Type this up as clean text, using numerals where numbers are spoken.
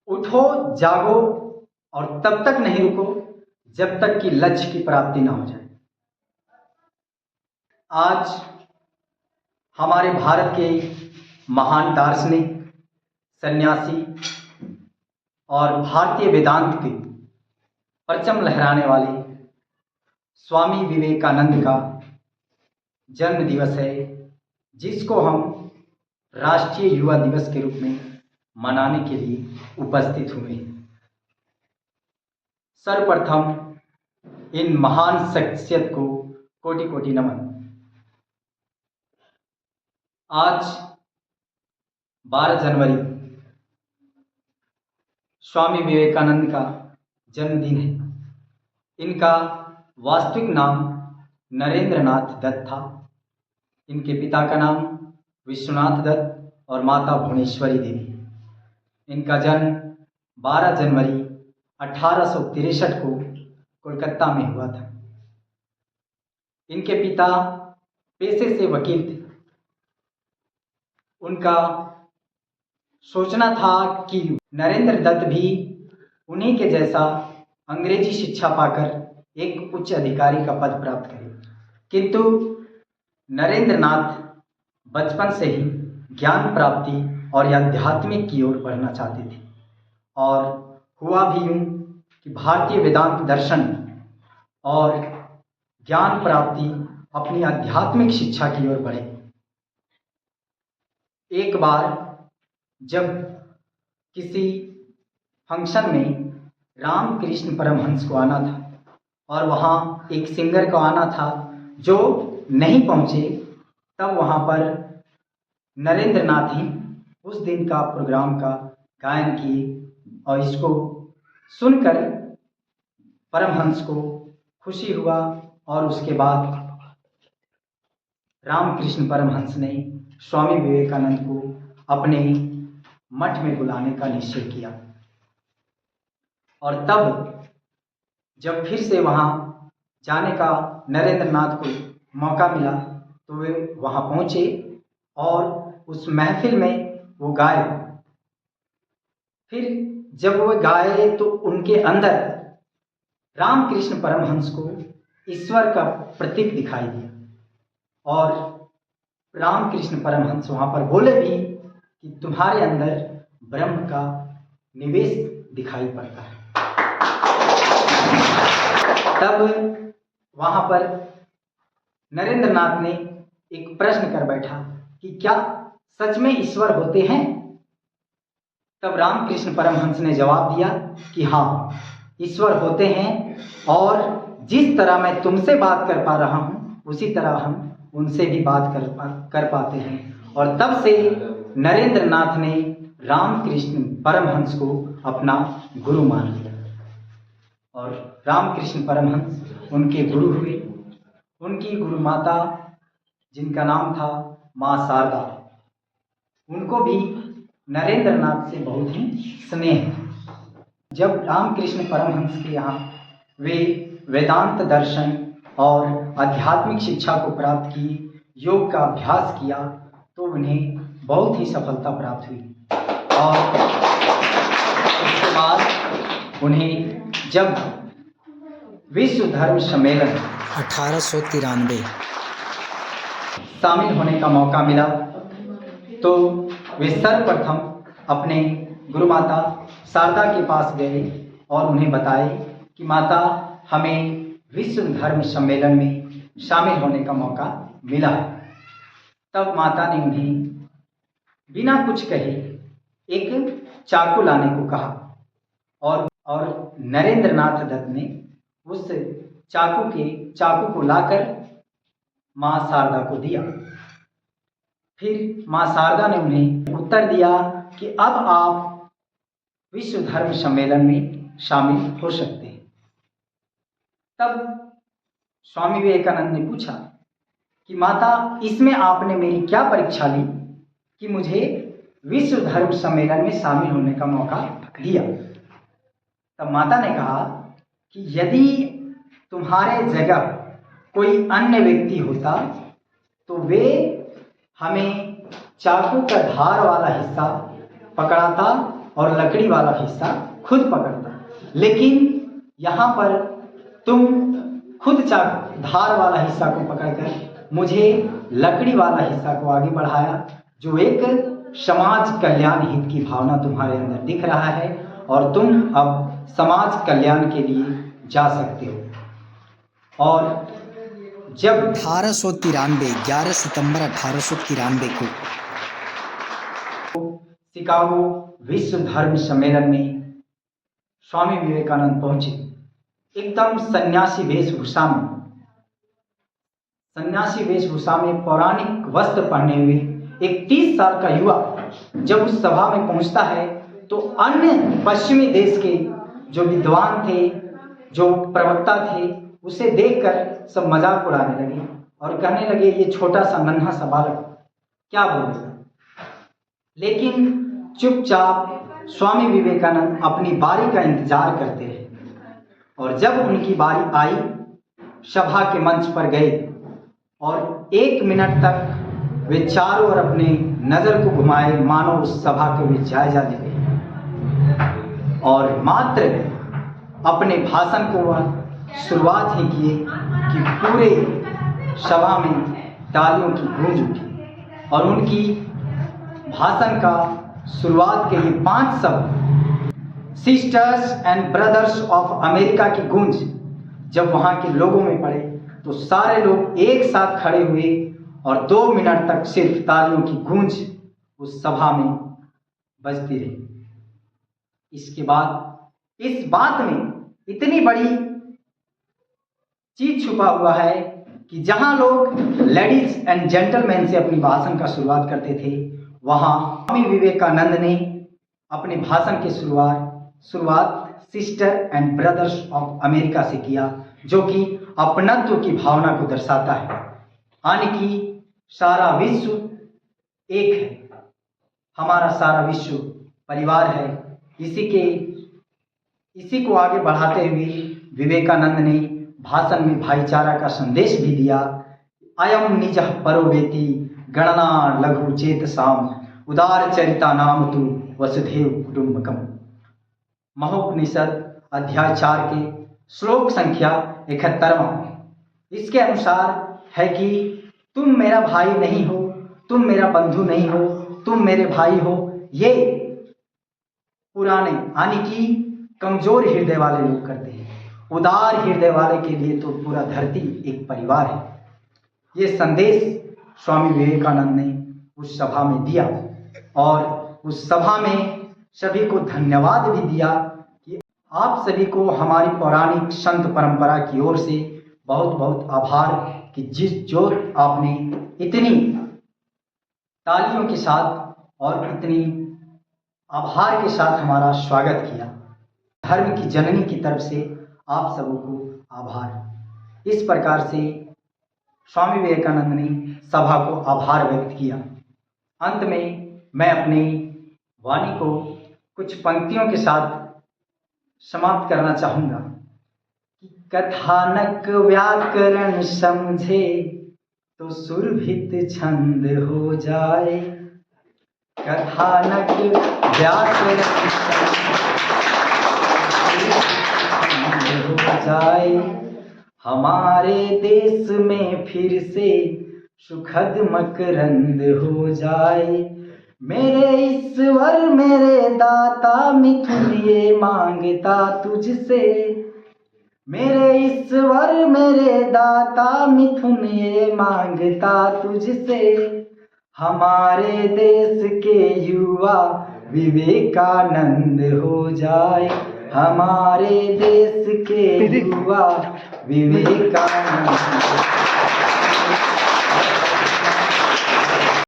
उठो, जागो और तब तक नहीं रुको जब तक कि लक्ष्य की प्राप्ति ना हो जाए। आज हमारे भारत के महान दार्शनिक, सन्यासी और भारतीय वेदांत के परचम लहराने वाले स्वामी विवेकानंद का जन्म दिवस है, जिसको हम राष्ट्रीय युवा दिवस के रूप में मनाने के लिए उपस्थित हुए हैं। सर्वप्रथम इन महान शख्सियत को कोटि कोटि नमन। आज 12 जनवरी स्वामी विवेकानंद का जन्मदिन है। इनका वास्तविक नाम नरेंद्रनाथ दत्त था। इनके पिता का नाम विश्वनाथ दत्त और माता भुवनेश्वरी देवी। इनका जन्म 12 जनवरी 1863 को कोलकाता में हुआ था। इनके पिता पेशे से वकील थे। उनका सोचना था कि नरेंद्र दत्त भी उन्हीं के जैसा अंग्रेजी शिक्षा पाकर एक उच्च अधिकारी का पद प्राप्त करे, किंतु नरेंद्रनाथ बचपन से ही ज्ञान प्राप्ति और आध्यात्मिक की ओर बढ़ना चाहते थे। और हुआ भी यूं कि भारतीय वेदांत दर्शन और ज्ञान प्राप्ति अपनी आध्यात्मिक शिक्षा की ओर बढ़े। एक बार जब किसी फंक्शन में रामकृष्ण परमहंस को आना था और वहाँ एक सिंगर को आना था जो नहीं पहुँचे, तब वहाँ पर नरेंद्रनाथ ही उस दिन का प्रोग्राम का गायन किए और इसको सुनकर परमहंस को खुशी हुआ। और उसके बाद रामकृष्ण परमहंस ने स्वामी विवेकानंद को अपने मठ में बुलाने का निश्चय किया। और तब जब फिर से वहाँ जाने का नरेंद्रनाथ को मौका मिला तो वे वहाँ पहुँचे और उस महफिल में वो गाए। फिर जब वो गाए तो उनके अंदर रामकृष्ण परमहंस को ईश्वर का प्रतीक दिखाई दिया। और रामकृष्ण परमहंस वहाँ पर बोले भी कि तुम्हारे अंदर ब्रह्म का निवेश दिखाई पड़ता है। तब वहाँ पर नरेंद्रनाथ ने एक प्रश्न कर बैठा कि क्या सच में ईश्वर होते हैं? तब रामकृष्ण परमहंस ने जवाब दिया कि हाँ, ईश्वर होते हैं और जिस तरह मैं तुमसे बात कर पा रहा हूँ उसी तरह हम उनसे भी बात कर पाते हैं। और तब से नरेंद्रनाथ ने रामकृष्ण परमहंस को अपना गुरु मान लिया और रामकृष्ण परमहंस उनके गुरु हुए। उनकी गुरु माता, जिनका नाम था माँ शारदा, उनको भी नरेंद्रनाथ से बहुत ही स्नेह। जब रामकृष्ण परमहंस के यहाँ वे वेदांत दर्शन और आध्यात्मिक शिक्षा को प्राप्त की, योग का अभ्यास किया, तो उन्हें बहुत ही सफलता प्राप्त हुई। और उसके बाद उन्हें जब विश्व धर्म सम्मेलन 1893 शामिल होने का मौका मिला तो वे सर्वप्रथम अपने गुरु माता शारदा के पास गए और उन्हें बताए कि माता, हमें विश्व धर्म सम्मेलन में शामिल होने का मौका मिला है। तब माता ने उन्हें बिना कुछ कहे एक चाकू लाने को कहा और नरेंद्रनाथ दत्त ने उस चाकू को लाकर माँ शारदा को दिया। फिर माँ शारदा ने उन्हें उत्तर दिया कि अब आप विश्व धर्म सम्मेलन में शामिल हो सकते हैं। तब स्वामी विवेकानंद ने पूछा कि माता, इसमें आपने मेरी क्या परीक्षा ली कि मुझे विश्व धर्म सम्मेलन में शामिल होने का मौका दिया? तब माता ने कहा कि यदि तुम्हारे जगह कोई अन्य व्यक्ति होता तो वे हमें चाकू का धार वाला हिस्सा पकड़ाता और लकड़ी वाला हिस्सा खुद पकड़ता। लेकिन यहाँ पर तुम खुद धार वाला हिस्सा को पकड़कर मुझे लकड़ी वाला हिस्सा को आगे बढ़ाया, जो एक समाज कल्याण हित की भावना तुम्हारे अंदर दिख रहा है और तुम अब समाज कल्याण के लिए जा सकते हो। और जब 1893 11 सितंबर 1893 को शिकागो विश्व धर्म सम्मेलन में स्वामी विवेकानंद पहुंचे, एकदम सन्यासी वेशभूषा में पौराणिक वस्त्र पहने हुए एक 30 साल का युवा जब उस सभा में पहुंचता है तो अन्य पश्चिमी देश के जो विद्वान थे, जो प्रवक्ता थे, उसे देखकर सब मजाक उड़ाने लगे और कहने लगे ये छोटा सा नन्हा सा बालक क्या बोलेगा। लेकिन चुपचाप स्वामी विवेकानंद अपनी बारी का इंतजार करते रहे और जब उनकी बारी आई, सभा के मंच पर गए और 1 मिनट तक वे चारों ओर अपने नजर को घुमाए मानो उस सभा के वे जायजा ले गए और मात्र अपने भाषण को वह शुरुआत ही किए कि पूरे सभा में तालियों की गूंज उठी और उनकी भाषण का शुरुआत के लिए 5 शब्द sisters and brothers of America की गूंज जब वहाँ के लोगों में पड़े तो सारे लोग एक साथ खड़े हुए और 2 मिनट तक सिर्फ तालियों की गूंज उस सभा में बजती रही। इसके बाद इस बात में इतनी बड़ी चीज छुपा हुआ है कि जहां लोग लेडीज एंड जेंटलमैन से अपनी भाषण का शुरुआत करते थे, वहां स्वामी विवेकानंद ने अपने भाषण की शुरुआत sister and brothers of America से किया, जो कि अपनत्व की भावना को दर्शाता है, यानी कि सारा विश्व एक है, हमारा सारा विश्व परिवार है। इसी को आगे बढ़ाते हुए विवेकानंद ने भाषण में भाईचारा का संदेश भी दिया। अयम निजः परो वेति गणना लघु चेतसाम उदार चरिता नाम तु वसुधैव कुटुंबकम। महोपनिषद अध्याय 4 के श्लोक संख्या 71। इसके अनुसार है कि तुम मेरा भाई नहीं हो, तुम मेरा बंधु नहीं हो, तुम मेरे भाई हो। ये पुराने यानी कि कमजोर हृदय वाले लोग करते हैं। उदार हृदय वाले के लिए तो पूरा धरती एक परिवार है। ये संदेश स्वामी विवेकानंद ने उस सभा में दिया और उस सभा में सभी को धन्यवाद भी दिया कि आप सभी को हमारी पौराणिक संत परंपरा की ओर से बहुत बहुत आभार कि जो आपने इतनी तालियों के साथ और इतनी आभार के साथ हमारा स्वागत किया। धर्म की जननी की तरफ से आप सबों को आभार। इस प्रकार से स्वामी विवेकानंद ने सभा को आभार व्यक्त किया। अंत में मैं अपनी वाणी को कुछ पंक्तियों के साथ समाप्त करना चाहूँगा कि कथानक व्याकरण समझे तो सुरभित छंद हो जाए। कथानक व्याकरण हो जाए, हमारे देश में फिर से सुखद मकरंद हो जाए। मेरे ईश्वर मेरे दाता मिथुन ये मांगता तुझसे। मेरे ईश्वर मेरे दाता मिथुन ये मांगता तुझसे। हमारे देश के युवा विवेकानंद हो जाए। हमारे देश के युवा विवेकानंद